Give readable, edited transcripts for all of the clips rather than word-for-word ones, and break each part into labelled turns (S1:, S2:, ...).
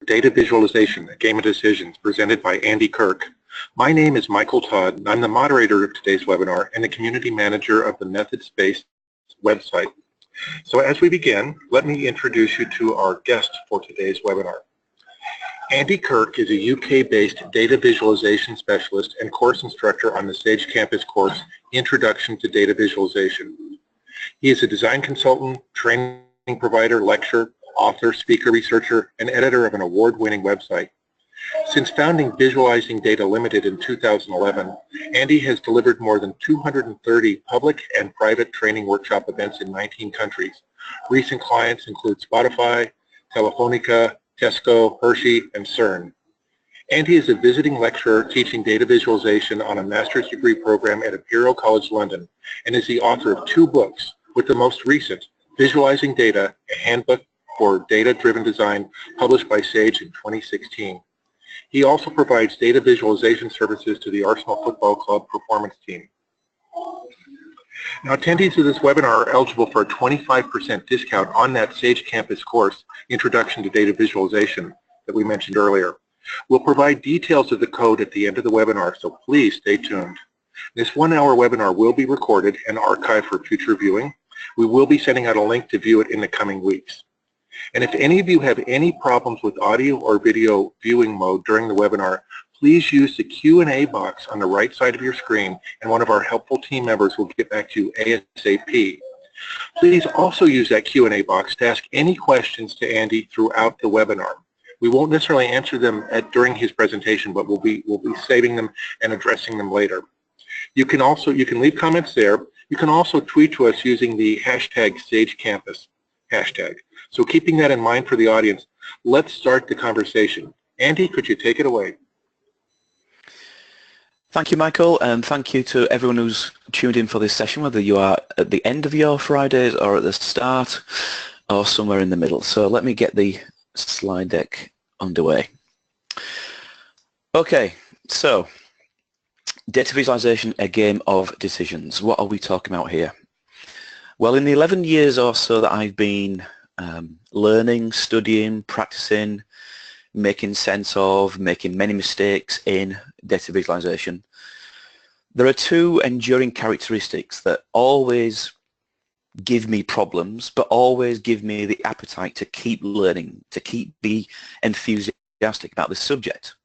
S1: Data Visualization, a Game of Decisions, presented by Andy Kirk. My name is Michael Todd, and I'm the moderator of today's webinar and the community manager of the methods-based website. So as we begin, let me introduce you to our guest for today's webinar. Andy Kirk is a UK-based data visualization specialist and course instructor on the Sage Campus course, Introduction to Data Visualization. He is a design consultant, training provider, lecturer, author, speaker, researcher, and editor of an award-winning website. Since founding Visualizing Data Limited in 2011, Andy has delivered more than 230 public and private training workshop events in 19 countries. Recent clients include Spotify, Telefonica, Tesco, Hershey, and CERN. Andy is a visiting lecturer teaching data visualization on a master's degree program at Editorial College London and is the author of 2 books, with the most recent, Visualizing Data, a handbook for data-driven design, published by Sage in 2016. He also provides data visualization services to the Arsenal Football Club performance team. Now, attendees of this webinar are eligible for a 25% discount on that Sage Campus course, Introduction to Data Visualization, that we mentioned earlier. We'll provide details of the code at the end of the webinar, so please stay tuned. This 1-hour webinar will be recorded and archived for future viewing. We will be sending out a link to view it in the coming weeks. And if any of you have any problems with audio or video viewing mode during the webinar, please use the Q&A box on the right side of your screen, and one of our helpful team members will get back to you ASAP. Please also use that Q&A box to ask any questions to Andy throughout the webinar. We won't necessarily answer them during his presentation, but we'll be saving them and addressing them later. You can leave comments there. You can also tweet to us using the hashtag SageCampus hashtag. So keeping that in mind for the audience, let's start the conversation. Andy, could you take it away?
S2: Thank you, Michael, and thank you to everyone who's tuned in for this session, whether you are at the end of your Fridays or at the start or somewhere in the middle. So let me get the slide deck underway. Okay, so data visualization, a game of decisions. What are we talking about here? Well, in the 11 years or so that I've been learning, studying, practicing, making sense of, making many mistakes in data visualization, there are 2 enduring characteristics that always give me problems, but always give me the appetite to keep learning, to be enthusiastic about this subject.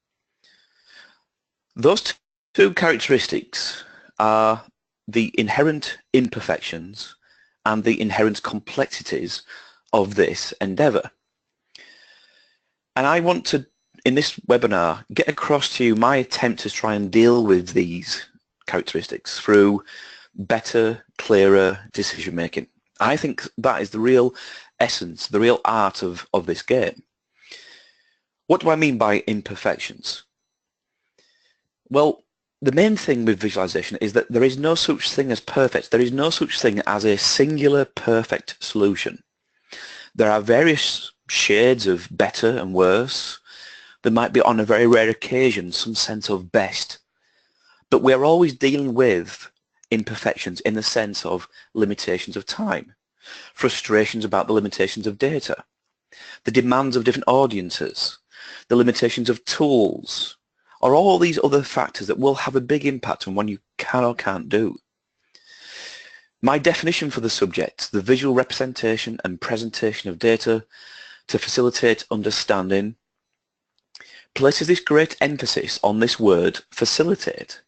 S2: Those 2 characteristics are the inherent imperfections and the inherent complexities of this endeavor. And I want to, in this webinar, get across to you my attempt to try and deal with these characteristics through better, clearer decision making. I think that is the real essence, the real art of this game. What do I mean by imperfections? Well, the main thing with visualization is that there is no such thing as perfect. There is no such thing as a singular perfect solution. There are various shades of better and worse. There might be, on a very rare occasion, some sense of best. But we're always dealing with imperfections in the sense of limitations of time, frustrations about the limitations of data, the demands of different audiences, the limitations of tools, or all these other factors that will have a big impact on what you can or can't do. My definition for the subject, the visual representation and presentation of data to facilitate understanding, places this great emphasis on this word, facilitate.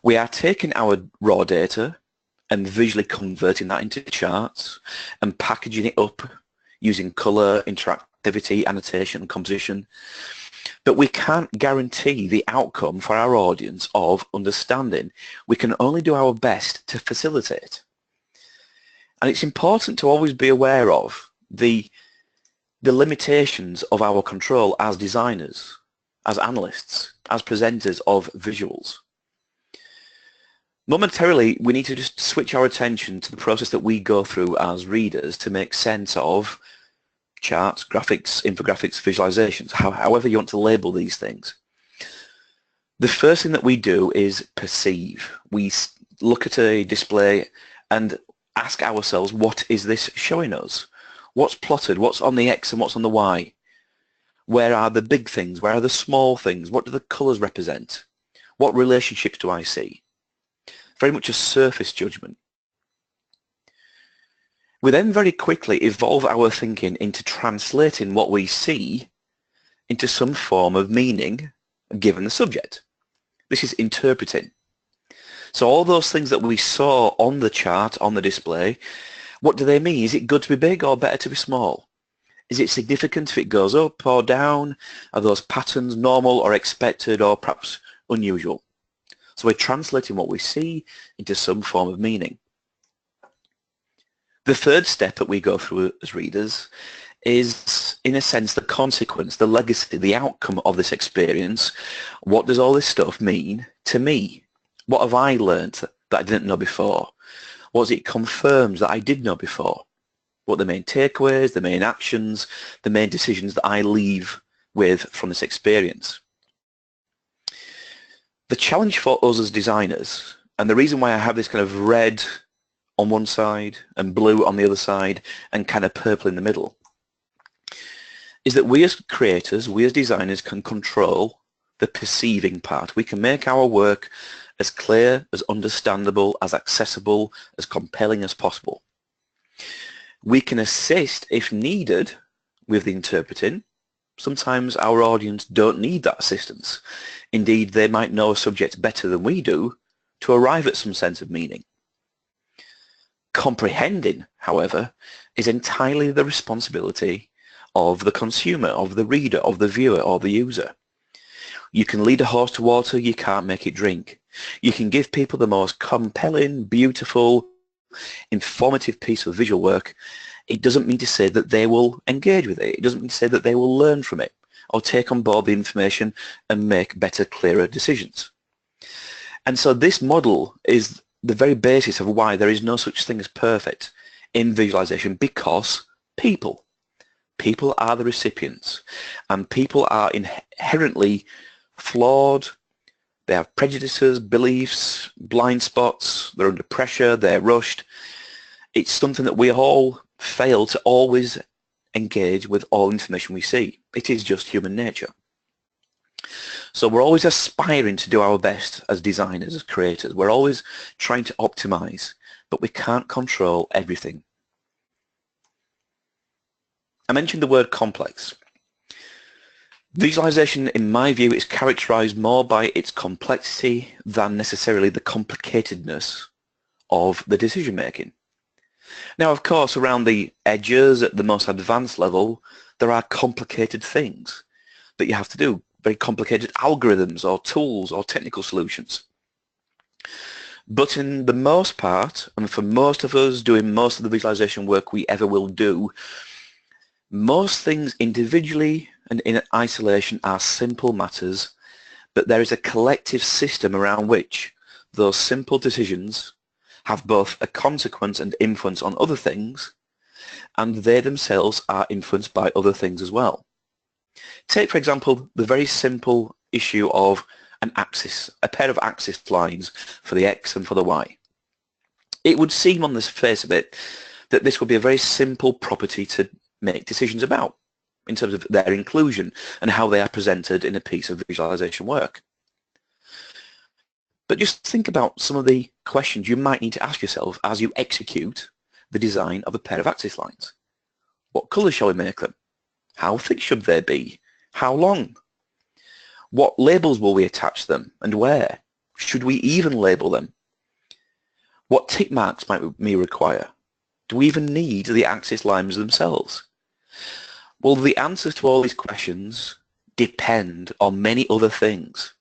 S2: We are taking our raw data and visually converting that into charts and packaging it up using color, interactivity, annotation, and composition. But we can't guarantee the outcome for our audience of understanding. We can only do our best to facilitate. And it's important to always be aware of the limitations of our control as designers, as analysts, as presenters of visuals. Momentarily, we need to just switch our attention to the process that we go through as readers to make sense of charts, graphics, infographics, visualizations, however you want to label these things. The first thing that we do is perceive. We look at a display and ask ourselves, what is this showing us? What's plotted? What's on the X and what's on the Y? Where are the big things? Where are the small things? What do the colours represent? What relationships do I see? Very much a surface judgment. We then very quickly evolve our thinking into translating what we see into some form of meaning given the subject. This is interpreting. So all those things that we saw on the chart, on the display, what do they mean? Is it good to be big or better to be small? Is it significant if it goes up or down? Are those patterns normal or expected or perhaps unusual? So we're translating what we see into some form of meaning. The third step that we go through as readers is, in a sense, the consequence, the legacy, the outcome of this experience. What does all this stuff mean to me? What have I learned that I didn't know before? What it confirms that I did know before? What are the main takeaways, the main actions, the main decisions that I leave with from this experience? The challenge for us as designers, and the reason why I have this kind of red on one side and blue on the other side and kind of purple in the middle, is that we as creators, we as designers can control the perceiving part. We can make our work as clear, as understandable, as accessible, as compelling as possible. We can assist, if needed, with the interpreting. Sometimes our audience don't need that assistance. Indeed, they might know a subject better than we do to arrive at some sense of meaning. Comprehending, however, is entirely the responsibility of the consumer, of the reader, of the viewer, or the user. You can lead a horse to water, you can't make it drink. You can give people the most compelling, beautiful, informative piece of visual work. It doesn't mean to say that they will engage with it. It doesn't mean to say that they will learn from it or take on board the information and make better, clearer decisions. And so this model is the very basis of why there is no such thing as perfect in visualization, because people are the recipients, and people are inherently flawed. They have prejudices, beliefs, blind spots, they're under pressure, they're rushed. It's something that we all fail to always engage with all information we see. It is just human nature. So we're always aspiring to do our best as designers, as creators. We're always trying to optimize, but we can't control everything. I mentioned the word complex. Visualization, in my view, is characterized more by its complexity than necessarily the complicatedness of the decision making. Now, of course, around the edges at the most advanced level, there are complicated things that you have to do, very complicated algorithms or tools or technical solutions. But in the most part, and for most of us doing most of the visualization work we ever will do, most things individually and in isolation are simple matters, but there is a collective system around which those simple decisions have both a consequence and influence on other things, and they themselves are influenced by other things as well. Take, for example, the very simple issue of an axis, a pair of axis lines for the X and for the Y. It would seem on the face of it that this would be a very simple property to make decisions about in terms of their inclusion and how they are presented in a piece of visualization work. But just think about some of the questions you might need to ask yourself as you execute the design of a pair of axis lines. What colour shall we make them? How thick should they be? How long? What labels will we attach to them and where? Should we even label them? What tick marks might we require? Do we even need the axis lines themselves? Well, the answers to all these questions depend on many other things.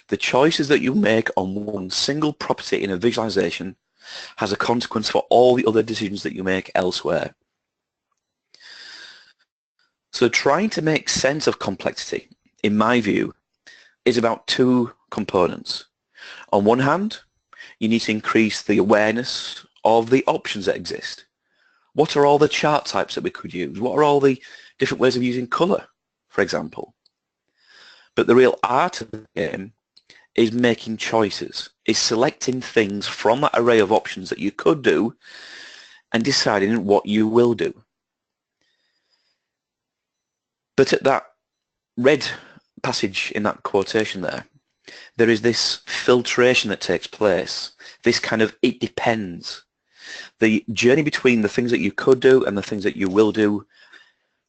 S2: The choices that you make on one single property in a visualization has a consequence for all the other decisions that you make elsewhere. So trying to make sense of complexity, in my view, is about two components. On one hand, you need to increase the awareness of the options that exist. What are all the chart types that we could use? What are all the different ways of using colour, for example? But the real art of the game is making choices, is selecting things from that array of options that you could do and deciding what you will do. But at that red passage in that quotation there is this filtration that takes place, this kind of it depends. The journey between the things that you could do and the things that you will do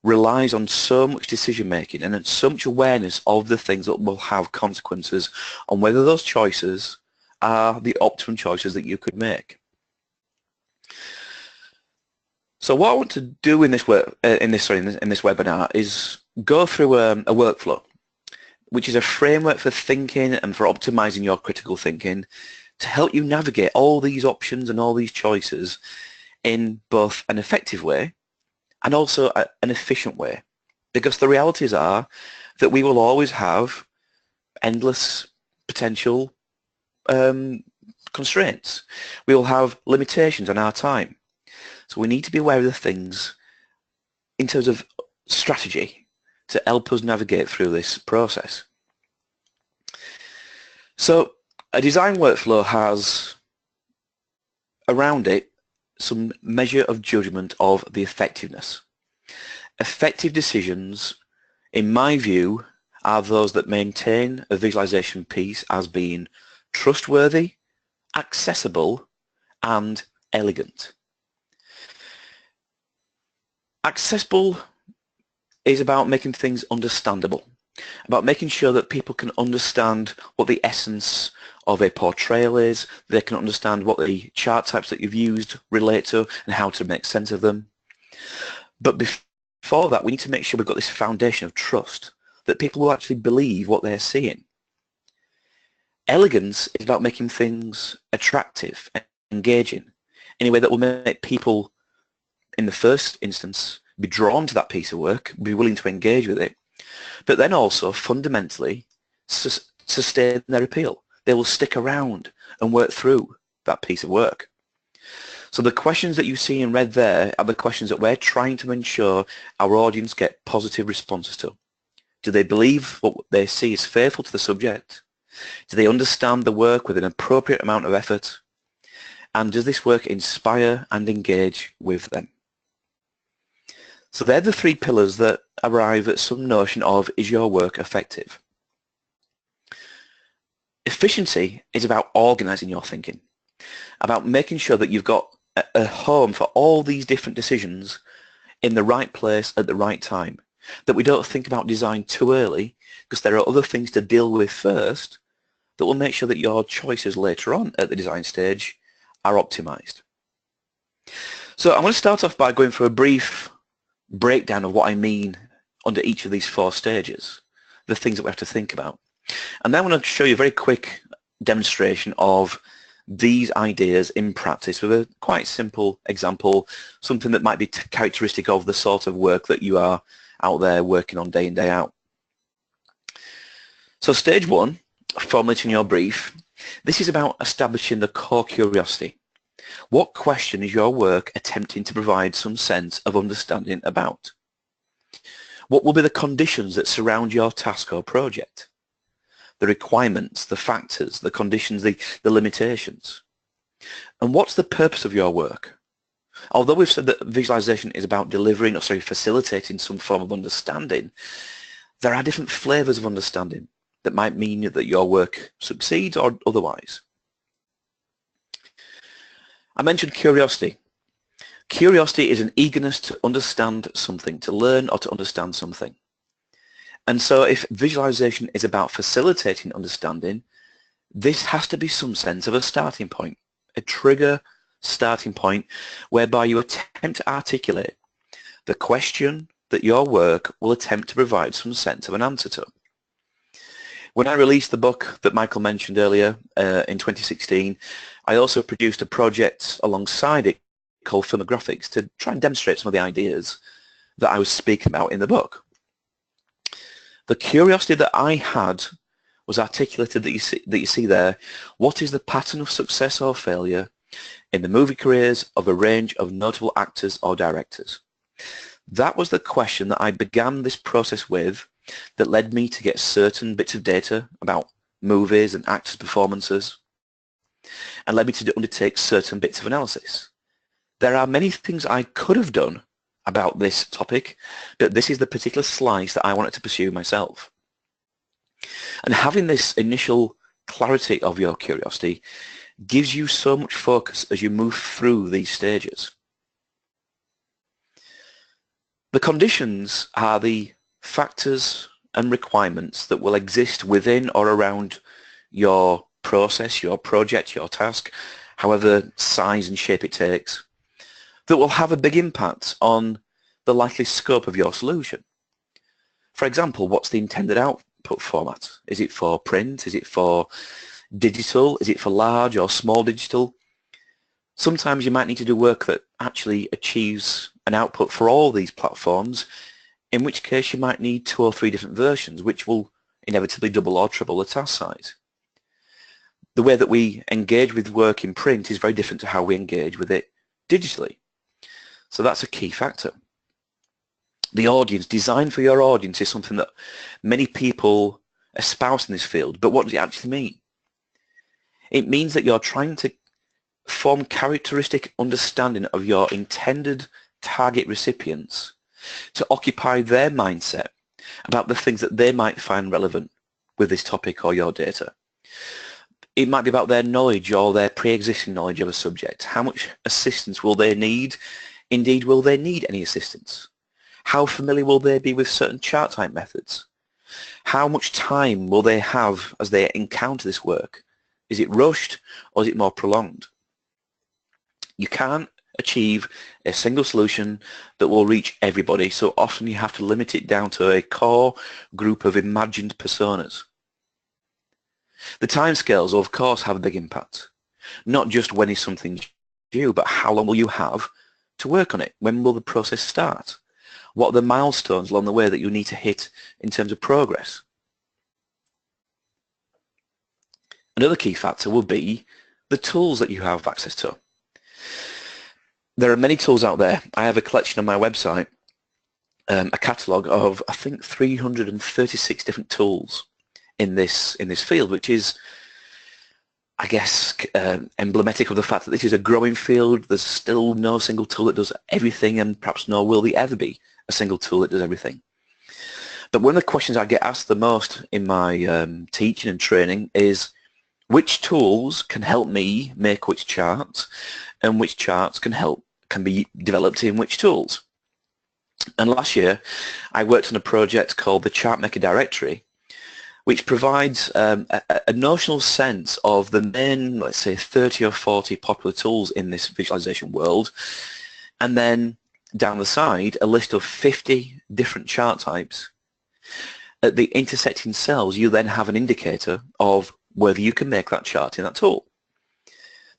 S2: relies on so much decision making and so much awareness of the things that will have consequences on whether those choices are the optimum choices that you could make. So what I want to do in this webinar is go through a workflow, which is a framework for thinking and for optimizing your critical thinking to help you navigate all these options and all these choices in both an effective way and also an efficient way. Because the realities are that we will always have endless potential constraints. We will have limitations on our time. So we need to be aware of the things in terms of strategy to help us navigate through this process. So a design workflow has around it some measure of judgment of the effectiveness. Effective decisions, in my view, are those that maintain a visualization piece as being trustworthy, accessible, and elegant. Accessible is about making things understandable, about making sure that people can understand what the essence of a portrayal is, they can understand what the chart types that you've used relate to and how to make sense of them. But before that, we need to make sure we've got this foundation of trust, that people will actually believe what they're seeing. Elegance is about making things attractive and engaging in a way that will make people, in the first instance, be drawn to that piece of work, be willing to engage with it, but then also fundamentally sustain their appeal. They will stick around and work through that piece of work. So the questions that you see in red there are the questions that we're trying to ensure our audience get positive responses to. Do they believe what they see is faithful to the subject? Do they understand the work with an appropriate amount of effort? And does this work inspire and engage with them? So they're the three pillars that arrive at some notion of, is your work effective? Efficiency is about organizing your thinking, about making sure that you've got a home for all these different decisions in the right place at the right time, that we don't think about design too early because there are other things to deal with first that will make sure that your choices later on at the design stage are optimized. So I'm going to start off by going through a brief breakdown of what I mean under each of these four stages, the things that we have to think about. And then I'm going to show you a very quick demonstration of these ideas in practice with a quite simple example, something that might be characteristic of the sort of work that you are out there working on day in, day out. So stage one, formulating your brief, this is about establishing the core curiosity. What question is your work attempting to provide some sense of understanding about? What will be the conditions that surround your task or project? The requirements, the factors, the conditions, the limitations. And what's the purpose of your work? Although we've said that visualization is about delivering, facilitating some form of understanding, there are different flavors of understanding that might mean that your work succeeds or otherwise. I mentioned curiosity. Curiosity is an eagerness to understand something, to learn or to understand something. And so if visualization is about facilitating understanding, this has to be some sense of a starting point, a trigger starting point whereby you attempt to articulate the question that your work will attempt to provide some sense of an answer to. When I released the book that Michael mentioned earlier in 2016, I also produced a project alongside it called Filmographics to try and demonstrate some of the ideas that I was speaking about in the book. The curiosity that I had was articulated that you see there. What is the pattern of success or failure in the movie careers of a range of notable actors or directors? That was the question that I began this process with, that led me to get certain bits of data about movies and actors' performances, and led me to undertake certain bits of analysis. There are many things I could have done about this topic, but this is the particular slice that I wanted to pursue myself. And having this initial clarity of your curiosity gives you so much focus as you move through these stages. The conditions are the factors and requirements that will exist within or around your process, your project, your task, however size and shape it takes, that will have a big impact on the likely scope of your solution. For example, what's the intended output format? Is it for print? Is it for digital? Is it for large or small digital? Sometimes you might need to do work that actually achieves an output for all these platforms, in which case you might need 2 or 3 different versions, which will inevitably double or triple the task size. The way that we engage with work in print is very different to how we engage with it digitally. So that's a key factor. The audience, design for your audience, is something that many people espouse in this field, but what does it actually mean? It means that you're trying to form characteristic understanding of your intended target recipients to occupy their mindset about the things that they might find relevant with this topic or your data. It might be about their knowledge or their pre-existing knowledge of a subject. How much assistance will they need? Indeed, will they need any assistance? How familiar will they be with certain chart type methods? How much time will they have as they encounter this work? Is it rushed or is it more prolonged? You can't achieve a single solution that will reach everybody, so often you have to limit it down to a core group of imagined personas. The timescales, of course, have a big impact. Not just when is something due, but how long will you have to work on it? When will the process start? What are the milestones along the way that you need to hit in terms of progress? Another key factor will be the tools that you have access to. There are many tools out there. I have a collection on my website, a catalogue of, I think, 336 different tools in this field, which is, I guess, emblematic of the fact that this is a growing field. There's still no single tool that does everything, and perhaps nor will there ever be a single tool that does everything. But one of the questions I get asked the most in my teaching and training is, which tools can help me make which charts, and which charts can be developed in which tools? And last year I worked on a project called the Chart Maker Directory, which provides a notional sense of the main, let's say, 30 or 40 popular tools in this visualization world, and then down the side a list of 50 different chart types. At the intersecting cells you then have an indicator of whether you can make that chart in that tool.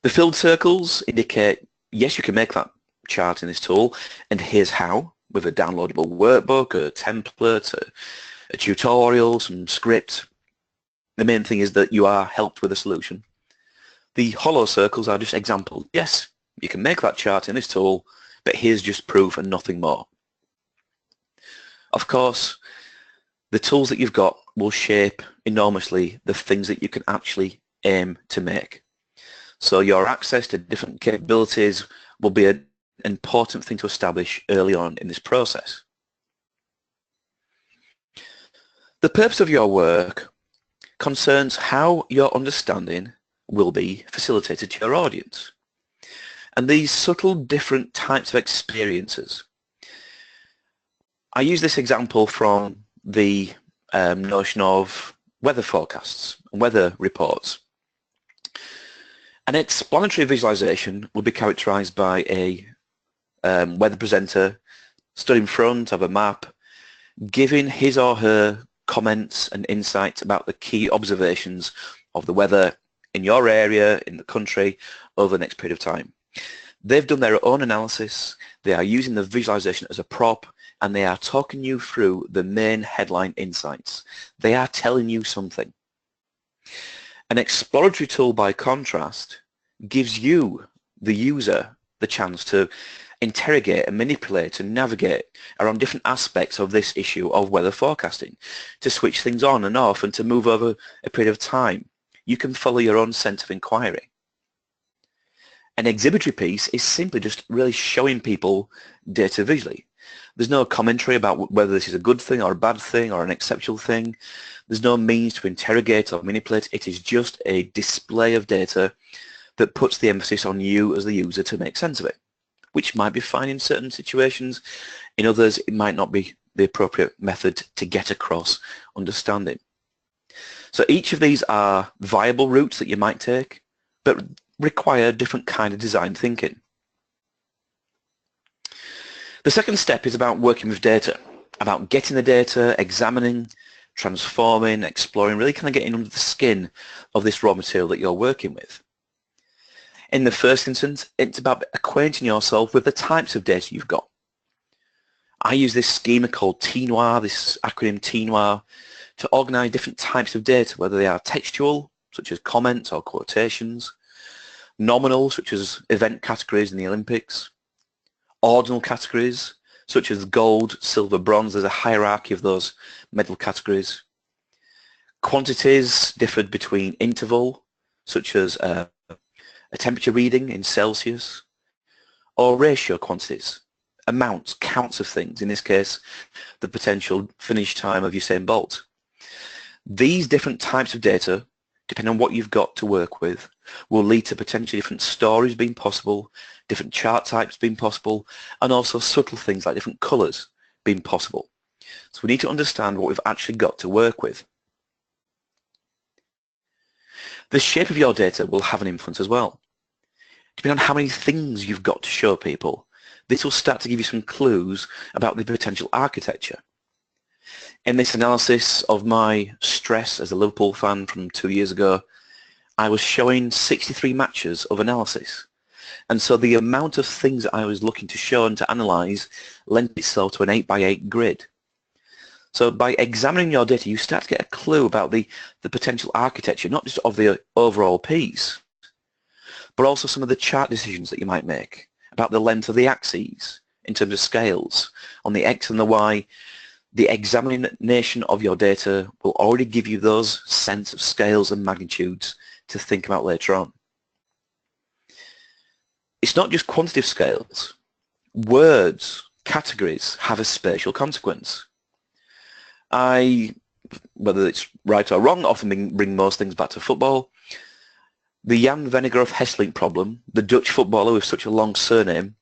S2: The filled circles indicate, yes, you can make that chart in this tool, and here's how, with a downloadable workbook, a template, a tutorial, some script. The main thing is that you are helped with a solution. The hollow circles are just examples. Yes, you can make that chart in this tool, but here's just proof and nothing more. Of course, the tools that you've got will shape enormously the things that you can actually aim to make. So your access to different capabilities will be an important thing to establish early on in this process. The purpose of your work concerns how your understanding will be facilitated to your audience. And these subtle different types of experiences. I use this example from the notion of weather forecasts and weather reports. An explanatory visualization will be characterized by a weather presenter stood in front of a map, giving his or her comments and insights about the key observations of the weather in your area, in the country, over the next period of time. They've done their own analysis, they are using the visualization as a prop, and they are talking you through the main headline insights. They are telling you something. An exploratory tool, by contrast, gives you, the user, the chance to interrogate and manipulate and navigate around different aspects of this issue of weather forecasting, to switch things on and off and to move over a period of time. You can follow your own sense of inquiry. An exhibitory piece is simply just really showing people data visually. There's no commentary about whether this is a good thing or a bad thing or an exceptional thing. There's no means to interrogate or manipulate. It is just a display of data that puts the emphasis on you as the user to make sense of it, which might be fine in certain situations. In others, it might not be the appropriate method to get across understanding. So each of these are viable routes that you might take, but require different kind of design thinking. The second step is about working with data, about getting the data, examining, transforming, exploring, really kind of getting under the skin of this raw material that you're working with. In the first instance, it's about acquainting yourself with the types of data you've got. I use this schema called TNOIR, this acronym TNOIR, to organize different types of data, whether they are textual, such as comments or quotations, nominal, such as event categories in the Olympics, ordinal categories, such as gold, silver, bronze. There's a hierarchy of those medal categories. Quantities differed between interval, such as a temperature reading in Celsius, or ratio quantities, amounts, counts of things, in this case, the potential finish time of Usain Bolt. These different types of data, depending on what you've got to work with, will lead to potentially different stories being possible, different chart types being possible, and also subtle things like different colours being possible. So we need to understand what we've actually got to work with. The shape of your data will have an influence as well. Depending on how many things you've got to show people, this will start to give you some clues about the potential architecture. In this analysis of my stress as a Liverpool fan from 2 years ago, I was showing 63 matches of analysis. And so the amount of things that I was looking to show and to analyse lent itself to an 8x8 grid. So by examining your data, you start to get a clue about the potential architecture, not just of the overall piece, but also some of the chart decisions that you might make about the length of the axes in terms of scales. On the X and the Y, the examination of your data will already give you those sense of scales and magnitudes to think about later on. It's not just quantitative scales. Words, categories have a spatial consequence. Whether it's right or wrong, often bring most things back to football. The Jan Vennegoor of Hesselink problem, the Dutch footballer with such a long surname,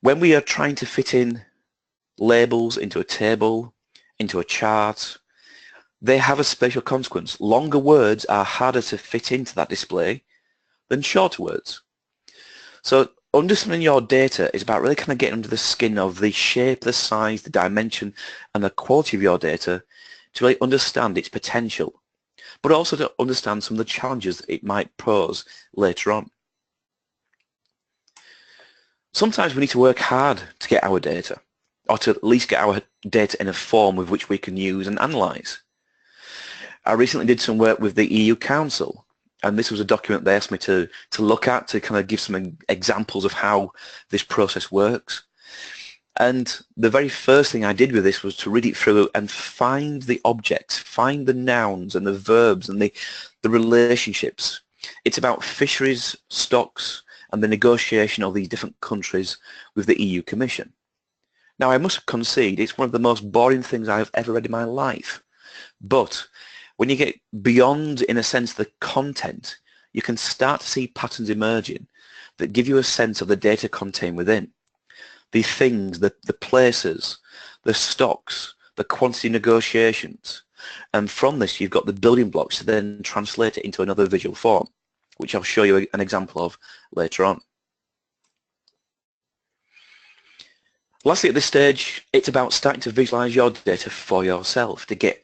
S2: when we are trying to fit in labels into a table, into a chart, they have a spatial consequence. Longer words are harder to fit into that display than shorter words. So understanding your data is about really kind of getting under the skin of the shape, the size, the dimension, and the quality of your data to really understand its potential, but also to understand some of the challenges it might pose later on. Sometimes we need to work hard to get our data, or to at least get our data in a form with which we can use and analyse. I recently did some work with the EU Council, and this was a document they asked me to look at, to kind of give some examples of how this process works. And the very first thing I did with this was to read it through and find the objects, find the nouns and the verbs and the relationships. It's about fisheries, stocks, and the negotiation of these different countries with the EU Commission. Now, I must concede it's one of the most boring things I've ever read in my life. But when you get beyond, in a sense, the content, you can start to see patterns emerging that give you a sense of the data contained within. The things, the places, the stocks, the quantity negotiations. And from this, you've got the building blocks to then translate it into another visual form, which I'll show you an example of later on. Lastly, at this stage, it's about starting to visualize your data for yourself, to get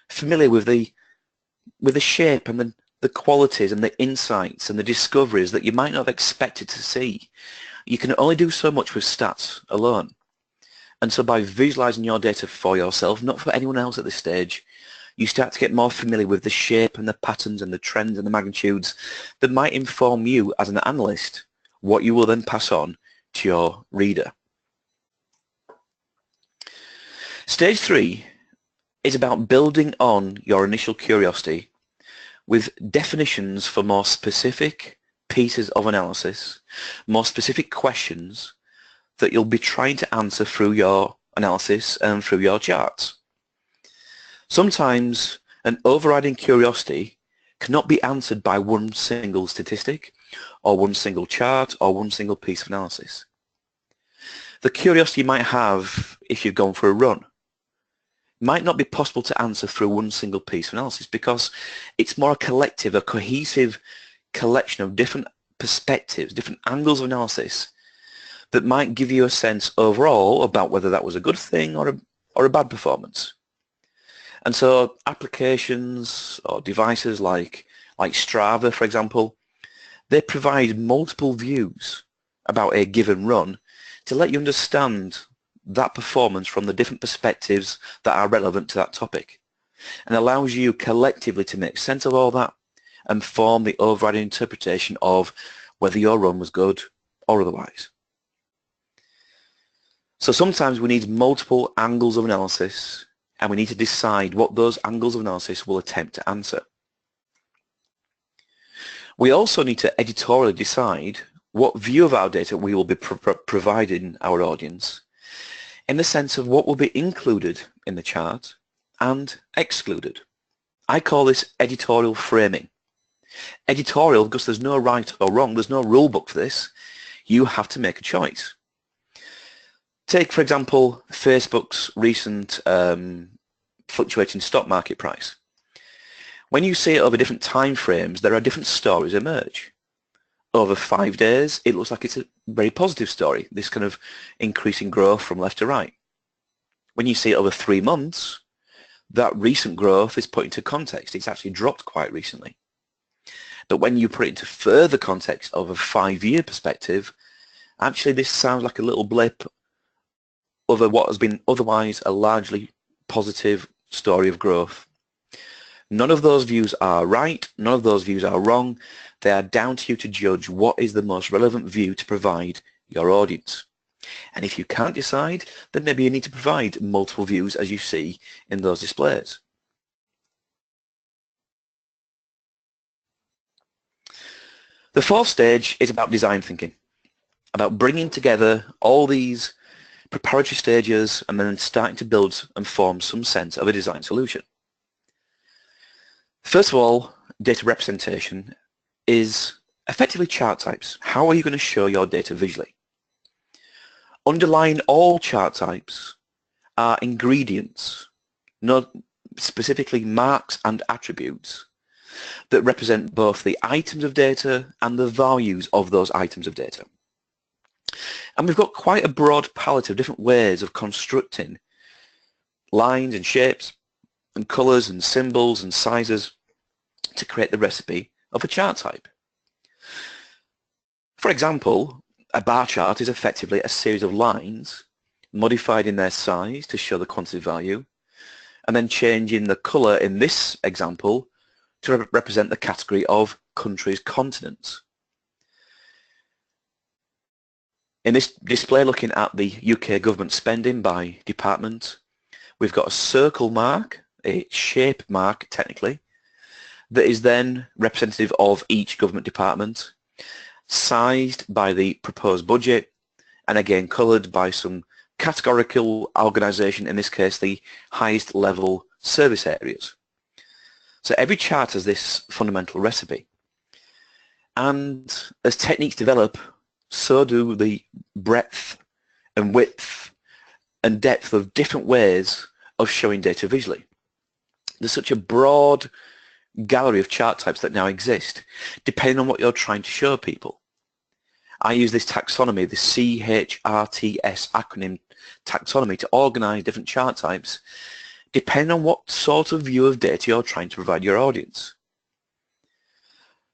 S2: familiar with the shape and the qualities and the insights and the discoveries that you might not have expected to see. You can only do so much with stats alone. And so by visualizing your data for yourself, not for anyone else at this stage, you start to get more familiar with the shape and the patterns and the trends and the magnitudes that might inform you as an analyst, what you will then pass on to your reader. Stage 3 is about building on your initial curiosity with definitions for more specific pieces of analysis, more specific questions that you'll be trying to answer through your analysis through your charts. Sometimes an overriding curiosity cannot be answered by one single statistic or one single chart or one single piece of analysis. The curiosity you might have if you've gone for a run might not be possible to answer through one single piece of analysis because it's more a collective, a cohesive collection of different perspectives, different angles of analysis that might give you a sense overall about whether that was a good thing or a bad performance. And so applications or devices like Strava, for example, they provide multiple views about a given run to let you understand that performance from the different perspectives that are relevant to that topic, and allows you collectively to make sense of all that and form the overriding interpretation of whether your run was good or otherwise. So sometimes we need multiple angles of analysis, and we need to decide what those angles of analysis will attempt to answer. We also need to editorially decide what view of our data we will be providing our audience, in the sense of what will be included in the chart and excluded. I call this editorial framing. Editorial because there's no right or wrong, there's no rule book for this. You have to make a choice. Take, for example, Facebook's recent fluctuating stock market price. When you see it over different time frames, there are different stories emerge. Over 5 days, it looks like it's a very positive story, this kind of increasing growth from left to right. When you see it over 3 months, that recent growth is put into context. It's actually dropped quite recently. But when you put it into further context of a 5-year perspective, actually this sounds like a little blip over what has been otherwise a largely positive story of growth. None of those views are right, none of those views are wrong. They are down to you to judge what is the most relevant view to provide your audience. And if you can't decide, then maybe you need to provide multiple views as you see in those displays. The fourth stage is about design thinking, about bringing together all these preparatory stages and then starting to build and form some sense of a design solution. First of all, data representation is effectively chart types. How are you going to show your data visually? Underlying all chart types are ingredients, not specifically marks and attributes, that represent both the items of data and the values of those items of data. And we've got quite a broad palette of different ways of constructing lines and shapes and colors and symbols and sizes to create the recipe of a chart type. For example, a bar chart is effectively a series of lines modified in their size to show the quantitative value, and then changing the color in this example to represent the category of countries, continents. In this display looking at the UK government spending by department, we've got a circle mark, a shape mark technically, that is then representative of each government department, sized by the proposed budget, and again coloured by some categorical organisation, in this case the highest level service areas. So every chart has this fundamental recipe. And as techniques develop, so do the breadth and width and depth of different ways of showing data visually. There's such a broad gallery of chart types that now exist, depending on what you're trying to show people. I use this taxonomy, the CHRTS acronym taxonomy, to organise different chart types, depending on what sort of view of data you're trying to provide your audience.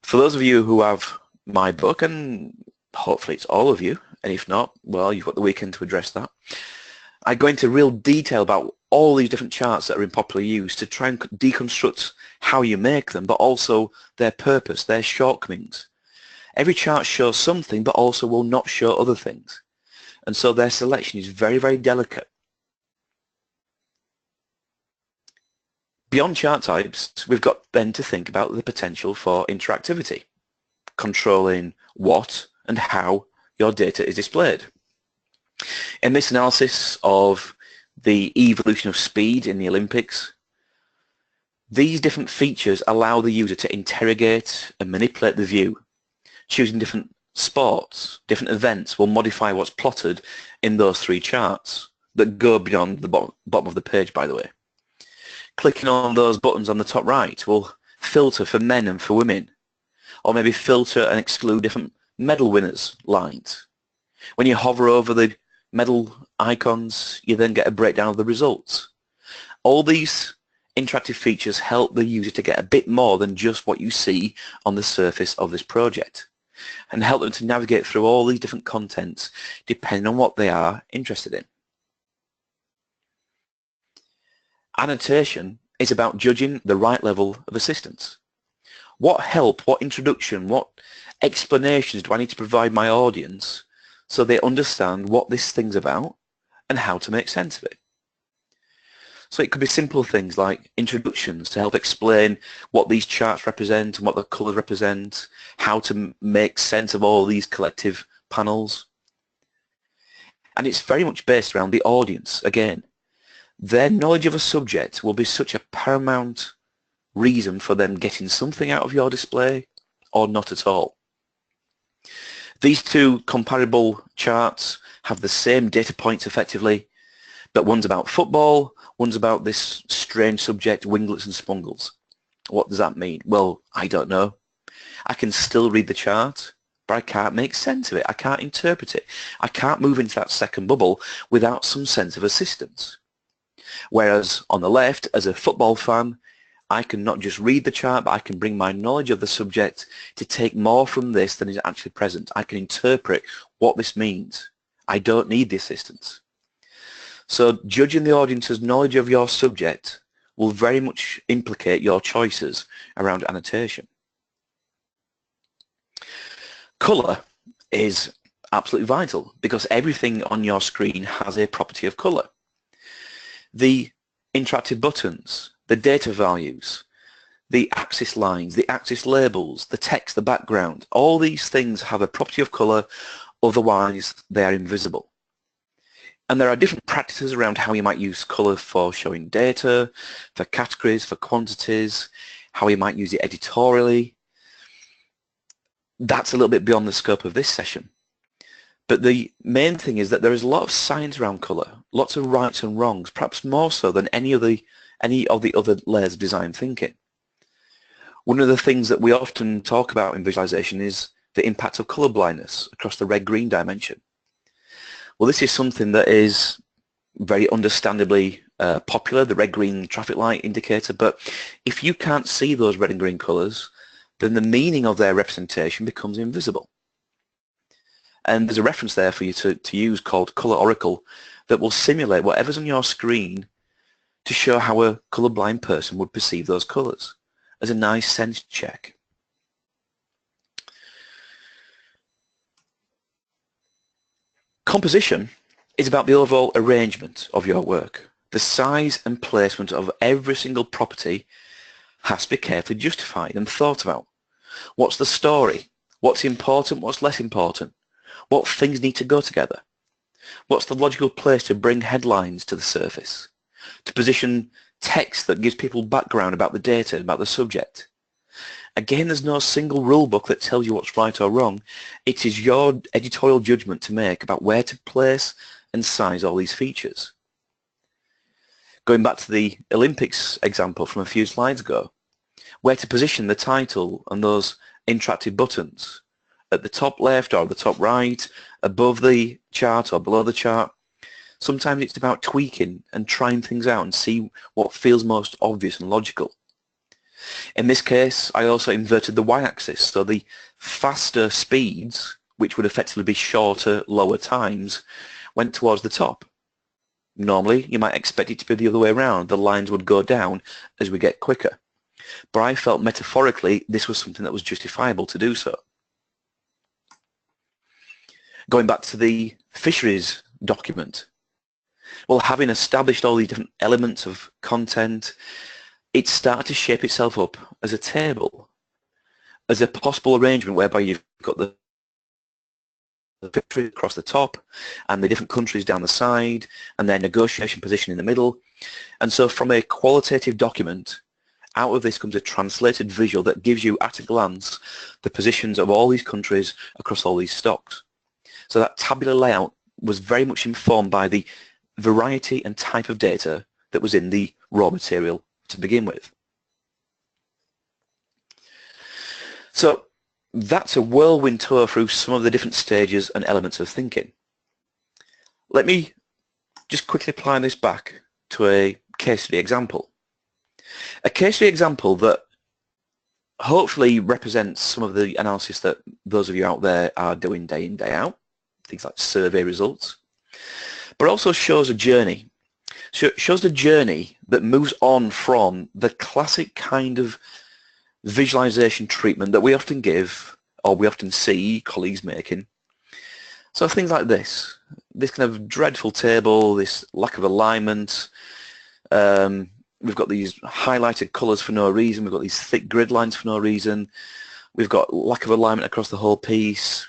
S2: For those of you who have my book, and hopefully it's all of you, and if not, well, you've got the weekend to address that, I go into real detail about all these different charts that are in popular use to try and deconstruct how you make them, but also their purpose, their shortcomings. Every chart shows something, but also will not show other things. And so their selection is very, very delicate. Beyond chart types, we've got then to think about the potential for interactivity, controlling what and how your data is displayed. In this analysis of the evolution of speed in the Olympics. These different features allow the user to interrogate and manipulate the view. Choosing different sports, different events will modify what's plotted in those three charts that go beyond the bottom of the page, by the way. Clicking on those buttons on the top right will filter for men and for women, or maybe filter and exclude different medal winners lines. When you hover over the medal icons, you then get a breakdown of the results. All these interactive features help the user to get a bit more than just what you see on the surface of this project, and help them to navigate through all these different contents depending on what they are interested in. Annotation is about judging the right level of assistance. What help, what introduction, what explanations do I need to provide my audience so they understand what this thing's about and how to make sense of it? So it could be simple things like introductions to help explain what these charts represent and what the colours represent, how to make sense of all these collective panels. And it's very much based around the audience. Again, their knowledge of a subject will be such a paramount reason for them getting something out of your display or not at all. These two comparable charts have the same data points effectively, but one's about football, one's about this strange subject, winglets and spungles. What does that mean? Well, I don't know. I can still read the chart, but I can't make sense of it. I can't interpret it. I can't move into that second bubble without some sense of assistance. Whereas on the left, as a football fan, I can not just read the chart, but I can bring my knowledge of the subject to take more from this than is actually present. I can interpret what this means. I don't need the assistance. So judging the audience's knowledge of your subject will very much implicate your choices around annotation. Colour is absolutely vital because everything on your screen has a property of colour. The interactive buttons, the data values, the axis lines, the axis labels, the text, the background, all these things have a property of colour, otherwise they are invisible. And there are different practices around how you might use colour for showing data, for categories, for quantities, how you might use it editorially. That's a little bit beyond the scope of this session. But the main thing is that there is a lot of science around colour, lots of rights and wrongs, perhaps more so than any of the other layers of design thinking. One of the things that we often talk about in visualization is the impact of colour blindness across the red-green dimension. Well, this is something that is very understandably popular, the red-green traffic light indicator, but if you can't see those red and green colours, then the meaning of their representation becomes invisible. And there's a reference there for you to use called Colour Oracle that will simulate whatever's on your screen to show how a colourblind person would perceive those colours as a nice sense check. Composition is about the overall arrangement of your work. The size and placement of every single property has to be carefully justified and thought about. What's the story? What's important? What's less important? What things need to go together? What's the logical place to bring headlines to the surface? To position text that gives people background about the data, about the subject? Again, there's no single rule book that tells you what's right or wrong. It is your editorial judgment to make about where to place and size all these features. Going back to the Olympics example from a few slides ago, where to position the title and those interactive buttons, at the top left or the top right, above the chart or below the chart. Sometimes it's about tweaking and trying things out and see what feels most obvious and logical. In this case, I also inverted the y-axis, so the faster speeds, which would effectively be shorter, lower times, went towards the top. Normally, you might expect it to be the other way around. The lines would go down as we get quicker. But I felt metaphorically this was something that was justifiable to do so. Going back to the fisheries document, well, having established all these different elements of content, it started to shape itself up as a table, as a possible arrangement whereby you've got the victory across the top and the different countries down the side and their negotiation position in the middle. And so from a qualitative document, out of this comes a translated visual that gives you at a glance the positions of all these countries across all these stocks. So that tabular layout was very much informed by the variety and type of data that was in the raw material to begin with. So that's a whirlwind tour through some of the different stages and elements of thinking. Let me just quickly apply this back to a case study example. A case study example that hopefully represents some of the analysis that those of you out there are doing day in, day out, things like survey results, but also shows a journey. Shows the journey that moves on from the classic kind of visualization treatment that we often give or we often see colleagues making. So things like this kind of dreadful table, this lack of alignment, we've got these highlighted colours for no reason, we've got these thick grid lines for no reason, we've got lack of alignment across the whole piece,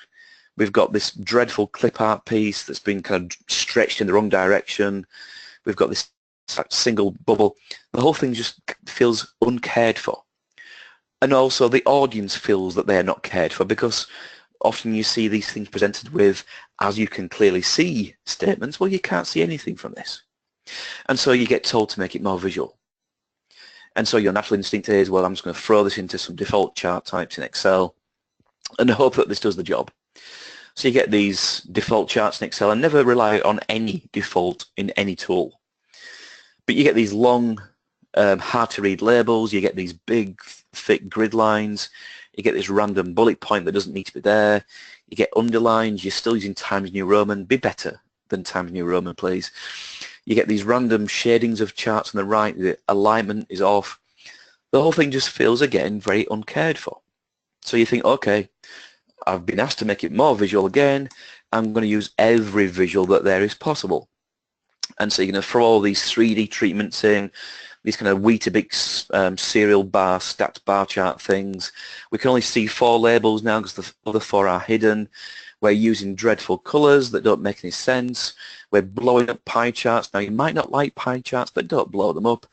S2: we've got this dreadful clip art piece that's been kind of stretched in the wrong direction, we've got this single bubble. The whole thing just feels uncared for. And also the audience feels that they are not cared for, because often you see these things presented with, as you can clearly see, statements. Well, you can't see anything from this. And so you get told to make it more visual. And so your natural instinct is, well, I'm just going to throw this into some default chart types in Excel and hope that this does the job. So you get these default charts in Excel and never rely on any default in any tool. But you get these long, hard to read labels, you get these big, thick grid lines, you get this random bullet point that doesn't need to be there, you get underlines, you're still using Times New Roman, be better than Times New Roman, please. You get these random shadings of charts on the right, the alignment is off. The whole thing just feels, again, very uncared for. So you think, okay, I've been asked to make it more visual again, I'm going to use every visual that there is possible. And so you're going to throw all these 3D treatments in, these kind of Weetabix serial bar, stacked bar chart things. We can only see 4 labels now because the other 4 are hidden. We're using dreadful colours that don't make any sense. We're blowing up pie charts. Now, you might not like pie charts, but don't blow them up.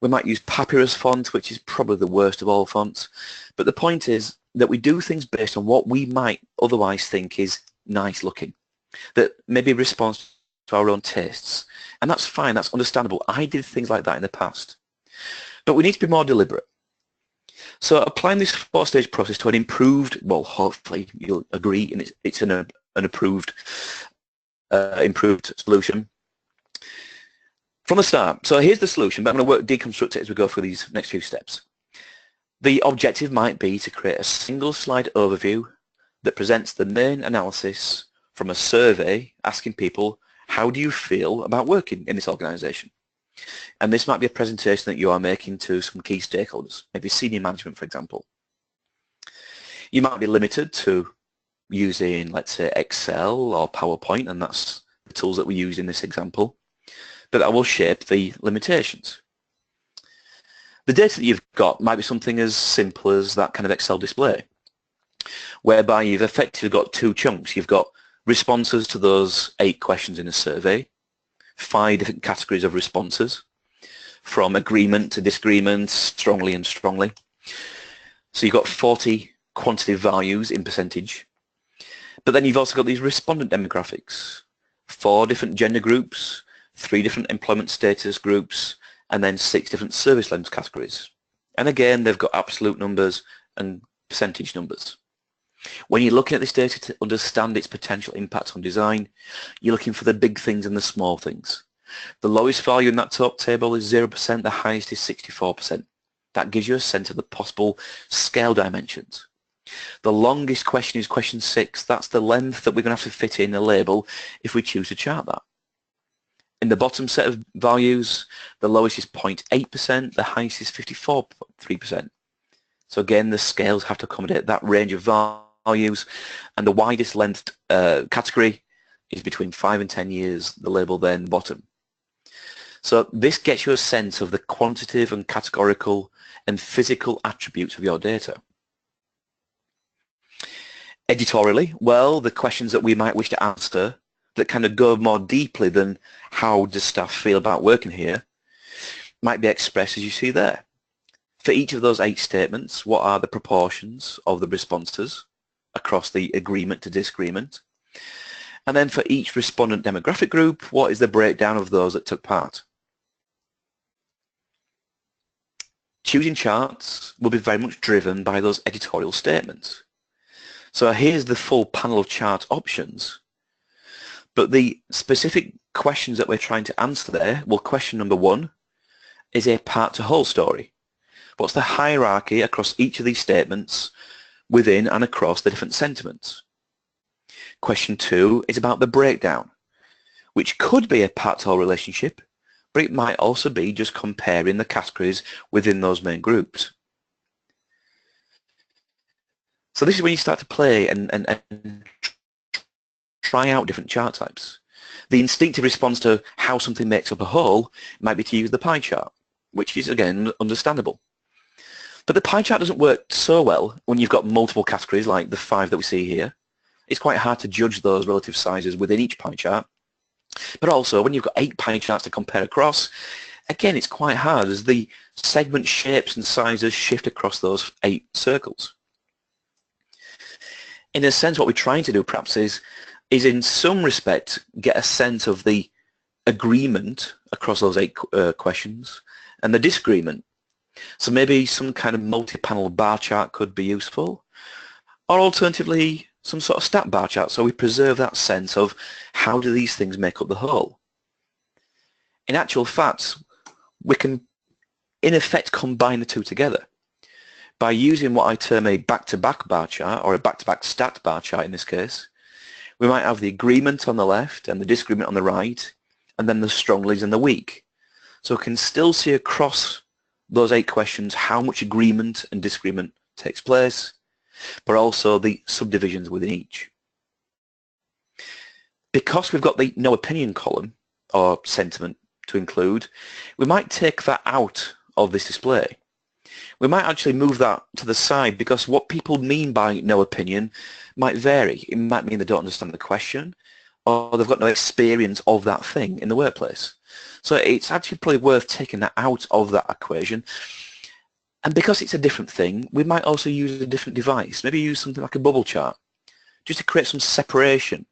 S2: We might use papyrus font, which is probably the worst of all fonts. But the point is that we do things based on what we might otherwise think is nice looking, that maybe responds to our own tastes. And that's fine, that's understandable. I did things like that in the past. But we need to be more deliberate. So applying this 4-stage process to an improved, well, hopefully you'll agree, and it's an improved solution. From the start, so here's the solution, but I'm going to deconstruct it as we go through these next few steps. The objective might be to create a single slide overview that presents the main analysis from a survey asking people, how do you feel about working in this organization? And this might be a presentation that you are making to some key stakeholders, maybe senior management, for example. You might be limited to using, let's say, Excel or PowerPoint, and that's the tools that we use in this example, but that will shape the limitations. The data that you've got might be something as simple as that kind of Excel display, whereby you've effectively got 2 chunks. You've got responses to those 8 questions in a survey, 5 different categories of responses, from agreement to disagreement, strongly and strongly. So you've got 40 quantitative values in percentage. But then you've also got these respondent demographics, 4 different gender groups, 3 different employment status groups, and then 6 different service length categories. And again, they've got absolute numbers and percentage numbers. When you're looking at this data to understand its potential impact on design, you're looking for the big things and the small things. The lowest value in that top table is 0%, the highest is 64%. That gives you a sense of the possible scale dimensions. The longest question is question 6. That's the length that we're going to have to fit in a label if we choose to chart that. In the bottom set of values, the lowest is 0.8%, the highest is 54.3%. So again, the scales have to accommodate that range of values, and the widest length category is between 5 and 10 years, the label then bottom. So this gets you a sense of the quantitative and categorical and physical attributes of your data. Editorially, well, the questions that we might wish to answer that kind of go more deeply than how does staff feel about working here might be expressed as you see there. For each of those 8 statements, what are the proportions of the responses across the agreement to disagreement? And then for each respondent demographic group, what is the breakdown of those that took part? Choosing charts will be very much driven by those editorial statements. So here's the full panel of chart options. But the specific questions that we're trying to answer there, well, question number 1 is a part to whole story. What's the hierarchy across each of these statements within and across the different sentiments? Question 2 is about the breakdown, which could be a part to whole relationship, but it might also be just comparing the categories within those main groups. So this is when you start to play and try out different chart types. The instinctive response to how something makes up a whole might be to use the pie chart, which is, again, understandable. But the pie chart doesn't work so well when you've got multiple categories like the 5 that we see here. It's quite hard to judge those relative sizes within each pie chart. But also, when you've got 8 pie charts to compare across, again, it's quite hard as the segment shapes and sizes shift across those 8 circles. In a sense, what we're trying to do perhaps is in some respect get a sense of the agreement across those 8 questions and the disagreement. So maybe some kind of multi-panel bar chart could be useful, or alternatively some sort of stat bar chart, so we preserve that sense of how do these things make up the whole. In actual fact, we can in effect combine the two together by using what I term a back-to-back bar chart, or a back-to-back stat bar chart in this case. We might have the agreement on the left and the disagreement on the right, and then the strong leads and the weak. So we can still see across those 8 questions how much agreement and disagreement takes place, but also the subdivisions within each. Because we've got the no opinion column or sentiment to include, we might take that out of this display. We might actually move that to the side because what people mean by no opinion might vary. It might mean they don't understand the question, or they've got no experience of that thing in the workplace. So it's actually probably worth taking that out of that equation. And because it's a different thing, we might also use a different device, maybe use something like a bubble chart, just to create some separation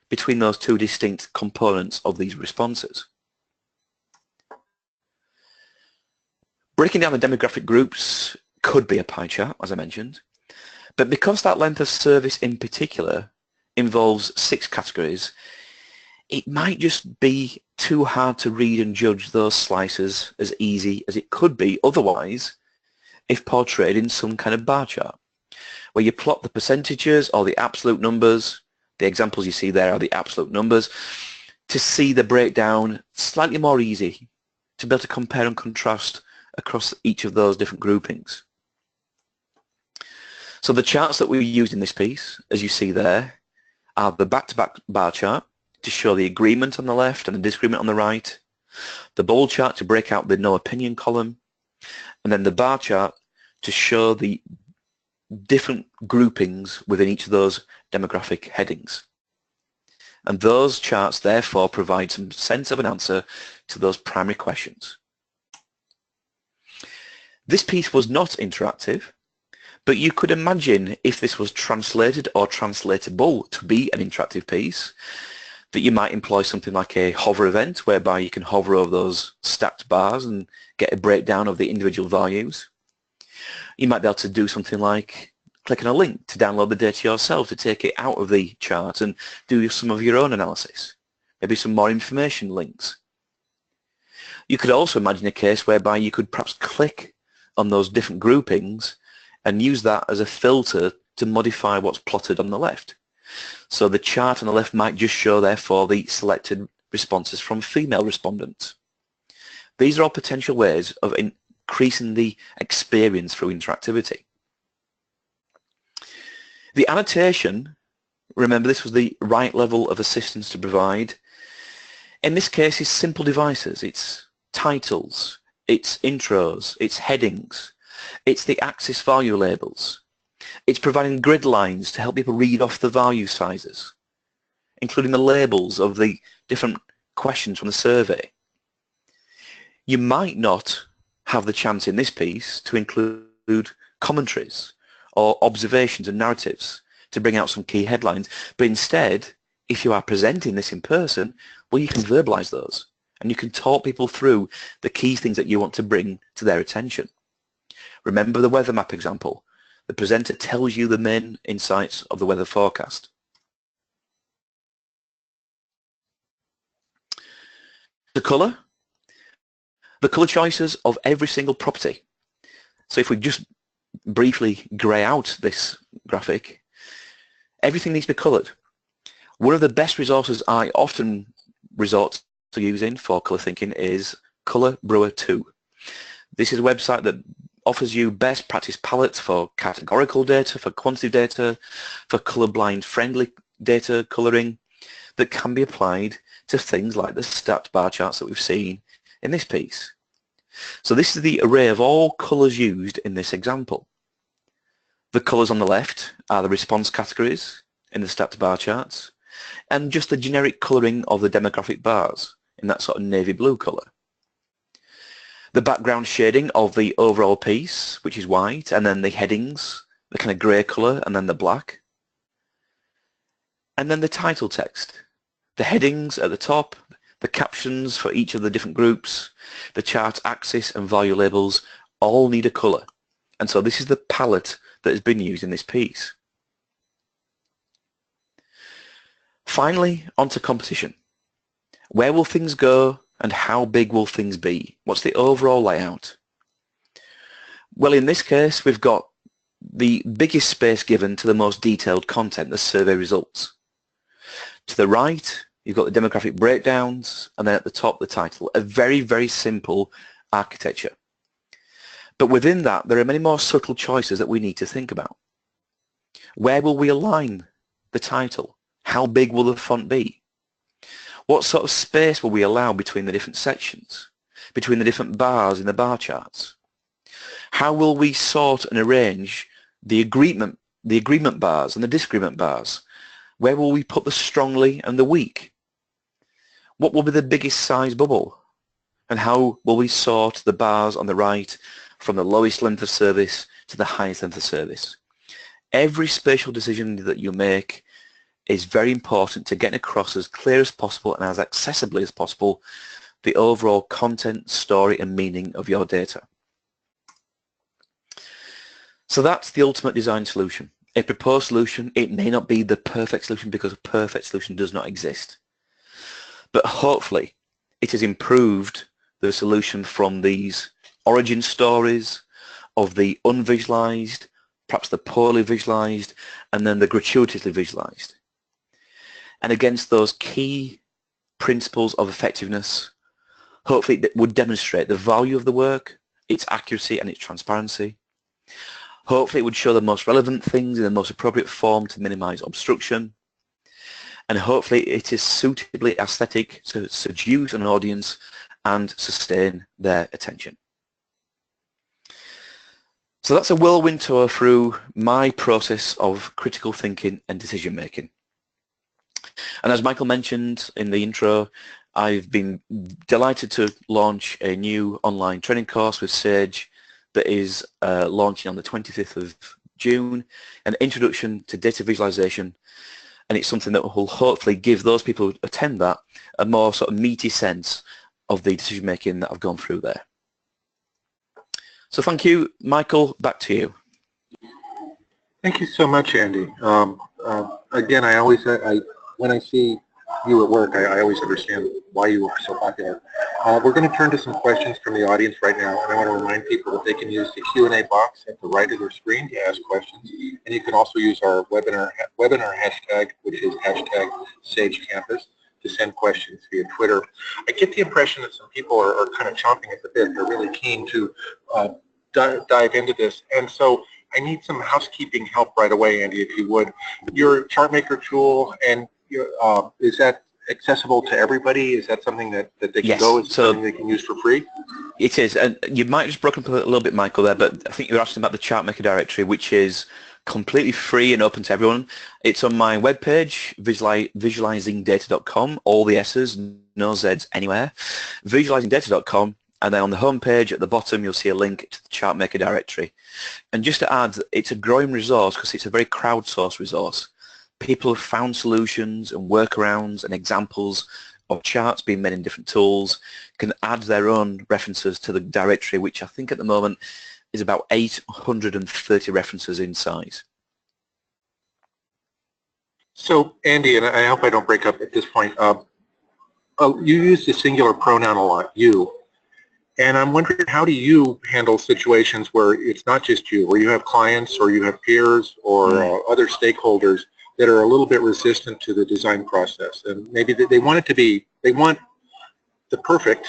S2: between those 2 distinct components of these responses. Breaking down the demographic groups could be a pie chart, as I mentioned, but because that length of service in particular involves 6 categories, it might just be too hard to read and judge those slices as easy as it could be otherwise if portrayed in some kind of bar chart, where you plot the percentages or the absolute numbers. The examples you see there are the absolute numbers, to see the breakdown slightly more easy, to be able to compare and contrast across each of those different groupings. So the charts that we used in this piece, as you see there, are the back-to-back bar chart to show the agreement on the left and the disagreement on the right, the bubble chart to break out the no opinion column, and then the bar chart to show the different groupings within each of those demographic headings. And those charts therefore provide some sense of an answer to those primary questions. This piece was not interactive, but you could imagine if this was translated or translatable to be an interactive piece, that you might employ something like a hover event whereby you can hover over those stacked bars and get a breakdown of the individual values. You might be able to do something like clicking a link to download the data yourself to take it out of the chart and do some of your own analysis, maybe some more information links. You could also imagine a case whereby you could perhaps click on those different groupings and use that as a filter to modify what's plotted on the left. So the chart on the left might just show, therefore, the selected responses from female respondents. These are all potential ways of increasing the experience through interactivity. The annotation, remember this was the right level of assistance to provide. In this case, is simple devices. It's titles, it's intros, it's headings, it's the axis value labels. It's providing grid lines to help people read off the value sizes, including the labels of the different questions from the survey. You might not have the chance in this piece to include commentaries or observations and narratives to bring out some key headlines, but instead, if you are presenting this in person, well, you can verbalize those and you can talk people through the key things that you want to bring to their attention. Remember the weather map example. The presenter tells you the main insights of the weather forecast. The colour choices of every single property. So if we just briefly grey out this graphic, everything needs to be coloured. One of the best resources I often resort to using for colour thinking is Colour Brewer 2. This is a website that offers you best practice palettes for categorical data, for quantitative data, for colourblind friendly data colouring that can be applied to things like the stacked bar charts that we've seen in this piece. So this is the array of all colours used in this example. The colours on the left are the response categories in the stacked bar charts and just the generic colouring of the demographic bars in that sort of navy blue colour. The background shading of the overall piece, which is white, and then the headings, the kind of grey colour, and then the black. And then the title text. The headings at the top, the captions for each of the different groups, the chart axis and value labels all need a colour. And so this is the palette that has been used in this piece. Finally, onto composition. Where will things go and how big will things be? What's the overall layout? Well, in this case, we've got the biggest space given to the most detailed content, the survey results. To the right, you've got the demographic breakdowns, and then at the top, the title. A very, very simple architecture. But within that, there are many more subtle choices that we need to think about. Where will we align the title? How big will the font be? What sort of space will we allow between the different sections, between the different bars in the bar charts? How will we sort and arrange the agreement bars and the disagreement bars? Where will we put the strongly and the weak? What will be the biggest size bubble? And how will we sort the bars on the right from the lowest length of service to the highest length of service? Every spatial decision that you make is very important to get across as clear as possible and as accessibly as possible the overall content, story and meaning of your data. So that's the ultimate design solution. A proposed solution, it may not be the perfect solution because a perfect solution does not exist. But hopefully it has improved the solution from these origin stories of the unvisualized, perhaps the poorly visualized, and then the gratuitously visualized. And against those key principles of effectiveness, hopefully it would demonstrate the value of the work, its accuracy and its transparency. Hopefully it would show the most relevant things in the most appropriate form to minimize obstruction. And hopefully it is suitably aesthetic to seduce an audience and sustain their attention. So that's a whirlwind tour through my process of critical thinking and decision making. And as Michael mentioned in the intro, I've been delighted to launch a new online training course with Sage that is launching on the 25th of June, an introduction to data visualization, and it's something that will hopefully give those people who attend that a more sort of meaty sense of the decision making that I've gone through there. So thank you, Michael, back to you.
S1: Thank you so much, Andy. Again, when I see you at work, I always understand why you are so popular. We're going to turn to some questions from the audience right now, and I want to remind people that they can use the Q&A box at the right of their screen to ask questions, and you can also use our webinar hashtag, which is #SageCampus, to send questions via Twitter. I get the impression that some people are kind of chomping at the bit. They're really keen to dive into this, and so I need some housekeeping help right away, Andy, if you would. Your ChartMaker tool, and is that accessible to everybody? Is that something that they can go? Is it something they can use for free?
S2: It is, and you might have just broken up a little bit, Michael, there, but I think you were asking about the ChartMaker directory, which is completely free and open to everyone. It's on my webpage, visualizingdata.com, all the S's, no Z's anywhere, visualizingdata.com, and then on the home page at the bottom you'll see a link to the Chartmaker directory. And just to add, it's a growing resource because it's a very crowdsourced resource. People have found solutions and workarounds and examples of charts being made in different tools, can add their own references to the directory, which I think at the moment is about 830 references in size.
S1: So, Andy, and I hope I don't break up at this point, you use the singular pronoun a lot, you. And I'm wondering, how do you handle situations where it's not just you, where you have clients or you have peers or other stakeholders that are a little bit resistant to the design process, and maybe they want it to be, they want the perfect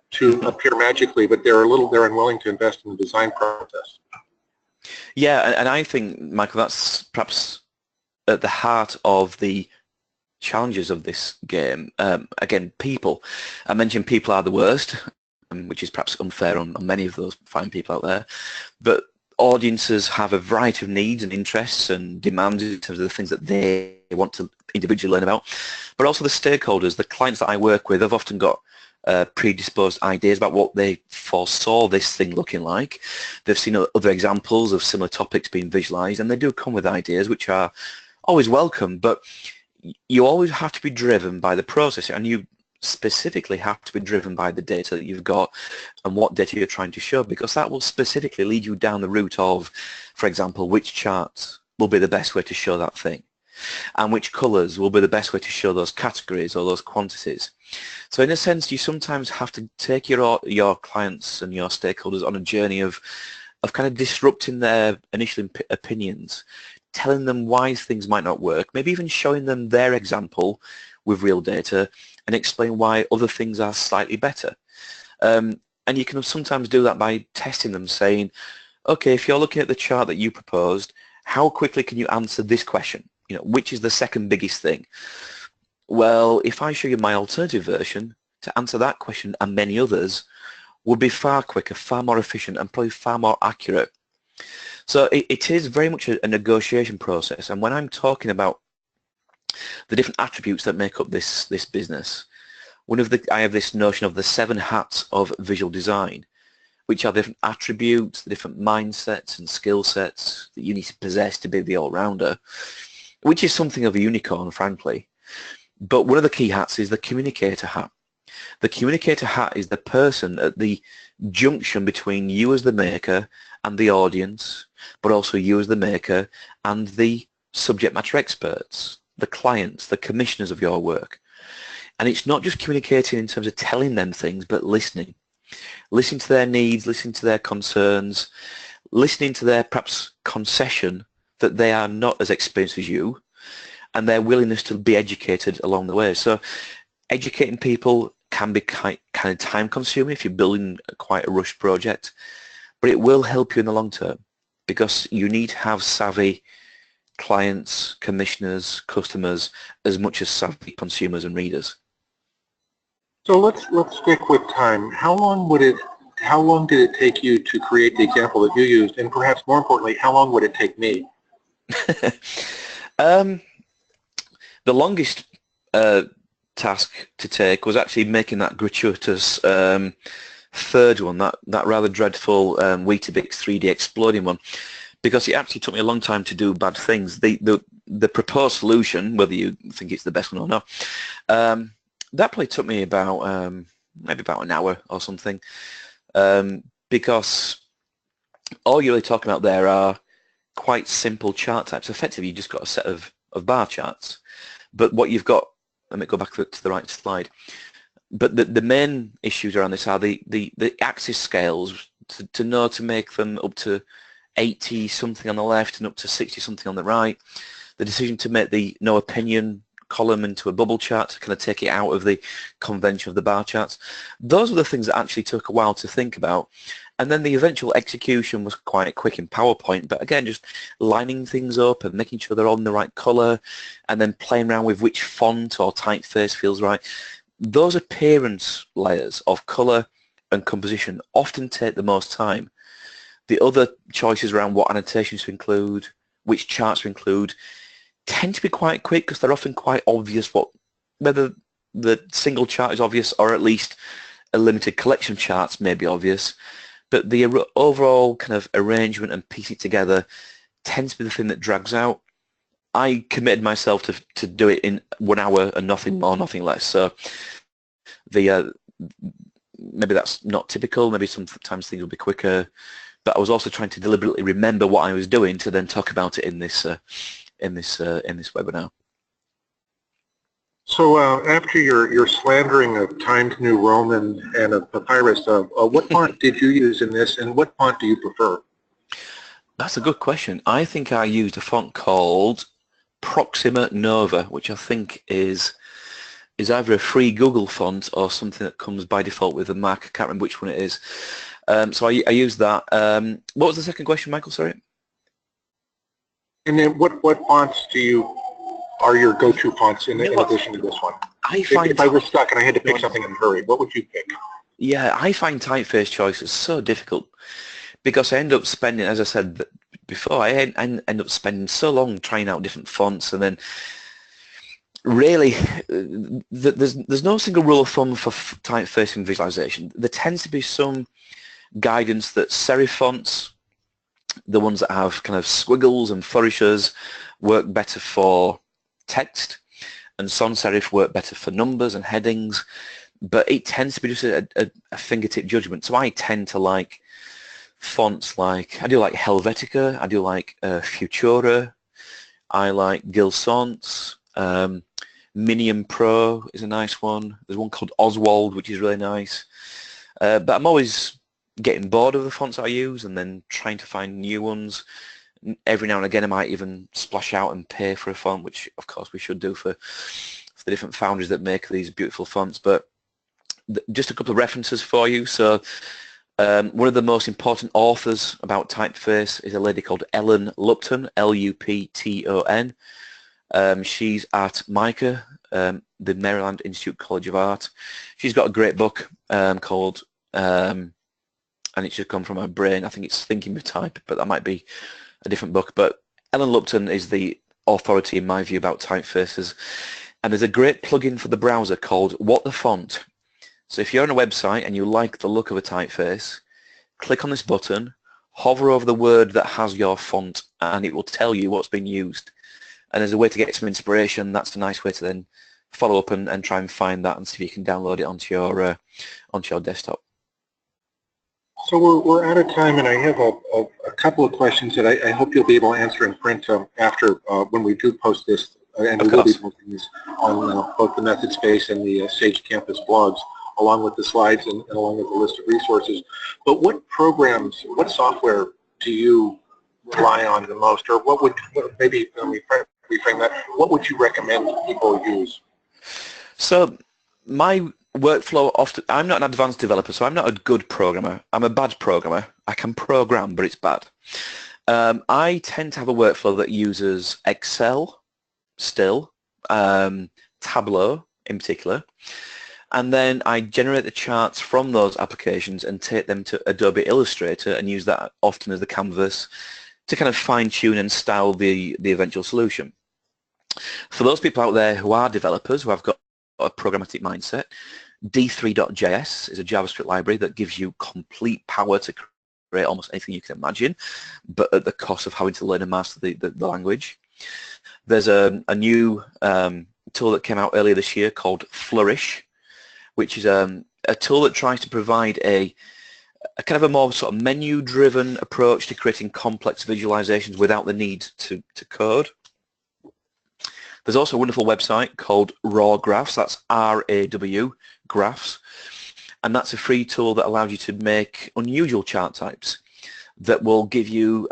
S1: to appear magically, but they're unwilling to invest in the design process.
S2: Yeah, and I think, Michael, that's perhaps at the heart of the challenges of this game. Again, people. I mentioned people are the worst, which is perhaps unfair on many of those fine people out there, but audiences have a variety of needs and interests and demands in terms of the things that they want to individually learn about, but also the stakeholders, the clients that I work with have often got predisposed ideas about what they foresaw this thing looking like. They've seen other examples of similar topics being visualized, and they do come with ideas which are always welcome, but you always have to be driven by the process, and you specifically have to be driven by the data that you've got and what data you're trying to show, because that will specifically lead you down the route of, for example, which charts will be the best way to show that thing, and which colors will be the best way to show those categories or those quantities. So in a sense, you sometimes have to take your clients and your stakeholders on a journey of kind of disrupting their initial opinions, telling them why things might not work, maybe even showing them their example with real data and explain why other things are slightly better. And you can sometimes do that by testing them, saying, okay, if you're looking at the chart that you proposed, how quickly can you answer this question? You know, which is the second biggest thing? Well, if I show you my alternative version, to answer that question and many others would be far quicker, far more efficient, and probably far more accurate. So it is very much a negotiation process. And when I'm talking about the different attributes that make up this business, I have this notion of the 7 hats of visual design, which are different attributes, the different mindsets and skill sets that you need to possess to be the all-rounder, which is something of a unicorn, frankly. But one of the key hats is the communicator hat. The communicator hat is the person at the junction between you as the maker and the audience, but also you as the maker and the subject matter experts, the clients, the commissioners of your work. And it's not just communicating in terms of telling them things, but listening. Listening to their needs, listening to their concerns, listening to their perhaps concession that they are not as experienced as you, and their willingness to be educated along the way. So educating people can be kind of time consuming if you're building quite a rushed project, but it will help you in the long term because you need to have savvy clients, commissioners, customers, as much as savvy consumers and readers.
S1: So let's stick with time. How long did it take you to create the example that you used, and perhaps more importantly, how long would it take me?
S2: The longest task to take was actually making that gratuitous third one, that rather dreadful Weetabix 3D exploding one, because it actually took me a long time to do bad things. The proposed solution, whether you think it's the best one or not, that probably took me about maybe about an hour or something, because all you're really talking about there are quite simple chart types. Effectively, you just got a set of bar charts. But what you've got, let me go back to the right slide. But the main issues around this are the axis scales, to know to make them up to 80 something on the left and up to 60 something on the right. The decision to make the no opinion column into a bubble chart to kind of take it out of the convention of the bar charts. Those were the things that actually took a while to think about. And then the eventual execution was quite quick in PowerPoint, but again, just lining things up and making sure they're all in the right color, and then playing around with which font or typeface feels right. Those appearance layers of color and composition often take the most time. The other choices around what annotations to include, which charts to include tend to be quite quick because they're often quite obvious whether the single chart is obvious or at least a limited collection of charts may be obvious. But the overall kind of arrangement and piecing it together tends to be the thing that drags out. I committed myself to do it in 1 hour and nothing more, nothing less. So the maybe that's not typical. Maybe sometimes things will be quicker. But I was also trying to deliberately remember what I was doing to then talk about it in this webinar.
S1: So after your slandering of Times New Roman and of Papyrus, what font did you use in this, and what font do you prefer?
S2: That's a good question. I think I used a font called Proxima Nova, which I think is either a free Google font or something that comes by default with a Mac. I can't remember which one it is. So I used that. What was the second question, Michael? Sorry. And
S1: then what fonts are your go-to fonts in addition to this one? If I were stuck and I had to pick something in a hurry, what would you pick?
S2: Yeah, I find typeface choices so difficult because I end up spending, as I said before, I end up spending so long trying out different fonts, and then really there's no single rule of thumb for typeface and visualization. There tends to be some guidance that serif fonts, the ones that have kind of squiggles and flourishes, work better for text, and sans serif work better for numbers and headings, but it tends to be just a fingertip judgment. So I tend to like fonts like, I do like Helvetica, I do like Futura, I like Gil Sans, Minium Pro is a nice one, there's one called Oswald which is really nice, but I'm always getting bored of the fonts I use and then trying to find new ones. Every now and again I might even splash out and pay for a font, which of course we should do for the different foundries that make these beautiful fonts. But just a couple of references for you. So one of the most important authors about typeface is a lady called Ellen Lupton, Lupton. She's at MICA, the Maryland Institute College of Art. She's got a great book called, and it's just come from her brain, I think it's Thinking with Type, but that might be a different book. But Ellen Lupton is the authority in my view about typefaces, and there's a great plugin for the browser called What the Font. So if you're on a website and you like the look of a typeface, click on this button, hover over the word that has your font, and it will tell you what's been used. And as a way to get some inspiration, that's a nice way to then follow up and try and find that and see if you can download it onto your desktop.
S1: So we're out of time, and I have a couple of questions that I hope you'll be able to answer in print after when we do post this, and we will be posting this on both the Method Space and the Sage Campus blogs, along with the slides and along with the list of resources. But what programs, what software do you rely on the most, or what would, maybe let me reframe that, what would you recommend people use? So
S2: my workflow often, I'm not an advanced developer, so I'm not a good programmer. I'm a bad programmer. I can program, but it's bad. I tend to have a workflow that uses Excel still, Tableau in particular, and then I generate the charts from those applications and take them to Adobe Illustrator and use that often as the canvas to kind of fine-tune and style the eventual solution. For those people out there who are developers, who have got a programmatic mindset, D3.js is a JavaScript library that gives you complete power to create almost anything you can imagine, but at the cost of having to learn and master the language. There's a new tool that came out earlier this year called Flourish, which is a tool that tries to provide a kind of a more sort of menu-driven approach to creating complex visualizations without the need to code. There's also a wonderful website called Raw Graphs, that's R-A-W, Graphs, and that's a free tool that allows you to make unusual chart types that will give you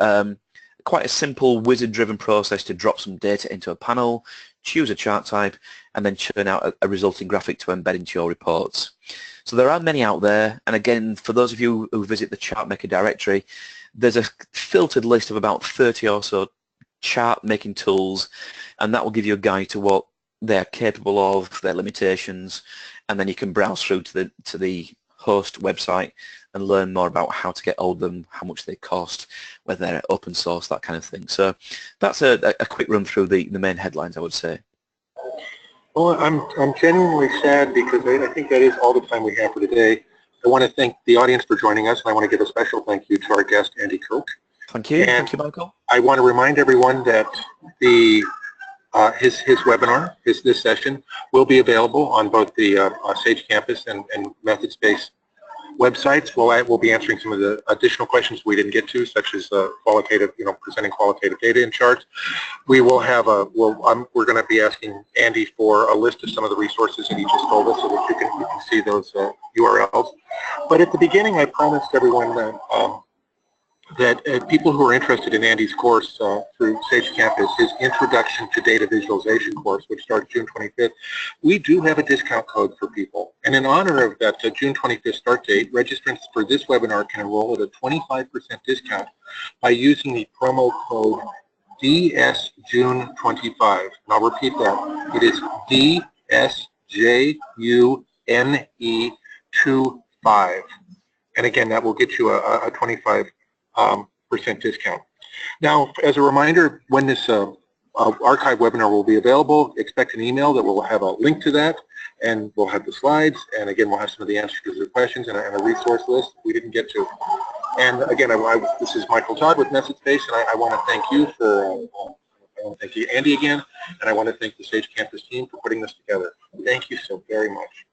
S2: quite a simple wizard-driven process to drop some data into a panel, choose a chart type, and then churn out a resulting graphic to embed into your reports. So there are many out there, and again, for those of you who visit the ChartMaker directory, there's a filtered list of about 30 or so chart making tools, and that will give you a guide to what they're capable of, their limitations, and then you can browse through to the host website and learn more about how to get hold of them, how much they cost, whether they're open source, that kind of thing. So that's a quick run through the main headlines, I would say.
S1: Well, I'm genuinely sad because I think that is all the time we have for today. I want to thank the audience for joining us, and I want to give a special thank you to our guest, Andy Kirk.
S2: Thank you. Thank you, Michael.
S1: I want to remind everyone that his webinar, this session, will be available on both the Sage Campus and MethodSpace websites. We'll be answering some of the additional questions we didn't get to, such as qualitative, presenting qualitative data in charts. We will have we're going to be asking Andy for a list of some of the resources that he just told us, so that you can see those URLs. But at the beginning, I promised everyone that people who are interested in Andy's course through Sage Campus, his Introduction to Data Visualization course, which starts June 25th, we do have a discount code for people. And in honor of that June 25th start date, registrants for this webinar can enroll at a 25% discount by using the promo code DSJune25. And I'll repeat that. It is DSJUNE25. And again, that will get you a 25% discount. Now, as a reminder, when this archive webinar will be available, expect an email that will have a link to that, and we'll have the slides, and again, we'll have some of the answers to the questions and a resource list we didn't get to. And again, this is Michael Todd with MethodSpace, and I want to thank you for, I want to thank you, Andy, again, and I want to thank the Sage Campus team for putting this together. Thank you so very much.